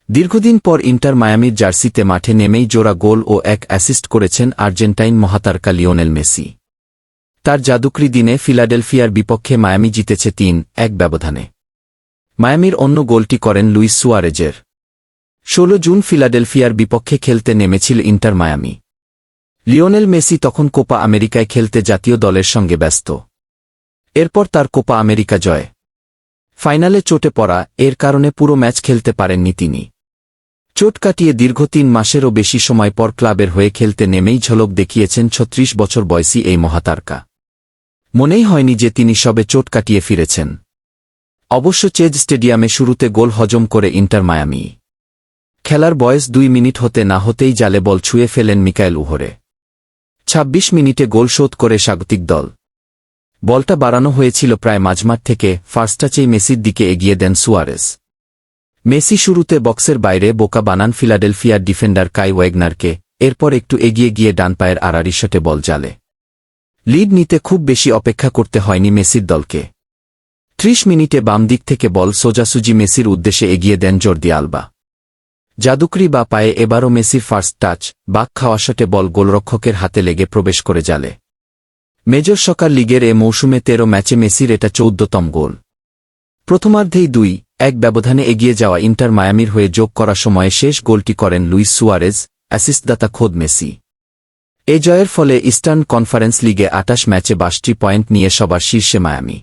দীর্ঘদিন পর ইন্টার মায়ামির জার্সিতে মাঠে নেমেই জোড়া গোল ও এক অ্যাসিস্ট করেছেন আর্জেন্টাইন মহাতারকা লিওনেল মেসি। তার জাদুকরি দিনে ফিলাডেলফিয়ার বিপক্ষে মায়ামি জিতেছে ৩-১ ব্যবধানে। মায়ামির অন্য গোলটি করেন লুইস সুয়ারেজের। ১৬ জুন ফিলাডেলফিয়ার বিপক্ষে খেলতে নেমেছিল ইন্টার মায়ামি। লিওনেল মেসি তখন কোপা আমেরিকায় খেলতে জাতীয় দলের সঙ্গে ব্যস্ত। এরপর তার কোপা আমেরিকা জয়। ফাইনালে চোটে পড়া, এর কারণে পুরো ম্যাচ খেলতে পারেননি তিনি। চোট কাটিয়ে দীর্ঘ ৩ মাসেরও বেশি সময় পর ক্লাবের হয়ে খেলতে নেমেই ঝলক দেখিয়েছেন ৩৬ বছর বয়সী এই মহাতারকা। মনেই হয়নি যে তিনি সবে চোট কাটিয়ে ফিরেছেন। অবশ্য চেজ স্টেডিয়ামে শুরুতে গোল হজম করে ইন্টার মায়ামি। খেলার বয়স ২ মিনিট হতে না হতেই জালে বল ছুঁয়ে ফেলেন মিকায়েল উহরে। ২৬ মিনিটে গোল শোধ করে স্বাগতিক দল। বলটা বাড়ানো হয়েছিল প্রায় মাঝমাঠ থেকে, ফার্স্ট টাচেই মেসির দিকে এগিয়ে দেন সুয়ারেজ। মেসি শুরুতে বক্সের বাইরে বোকা বানান ফিলাডেলফিয়ার ডিফেন্ডার কাই ওয়েগনারকে, এরপর একটু এগিয়ে গিয়ে ডান পায়ের আড়াআড়ি শটে বল জালে। লিড নিতে খুব বেশি অপেক্ষা করতে হয়নি মেসির দলকে। ৩০ মিনিটে বাম দিক থেকে বল সোজাসুজি মেসির উদ্দেশ্যে এগিয়ে দেন জর্দি আলবা। জাদুকরি বা পায়ে এবারও মেসির ফার্স্ট টাচ, বাক খাওয়া শটে বল গোলরক্ষকের হাতে লেগে প্রবেশ করে জালে। মেজর সকার লিগের এ মৌসুমে ১৩ ম্যাচে মেসির এটা ১৪তম গোল। প্রথমার্ধেই ২-১ ব্যবধানে এগিয়ে যাওয়া ইন্টার মায়ামির হয়ে যোগ করা সময়ে শেষ গোলটি করেন লুইস সুয়ারেজ, অ্যাসিস্টদাতা খোদ মেসি। এ জয়ের ফলে ইস্টার্ন কনফারেন্স লিগে ২৮ ম্যাচে ৬২ পয়েন্ট নিয়ে সবার শীর্ষে মায়ামি।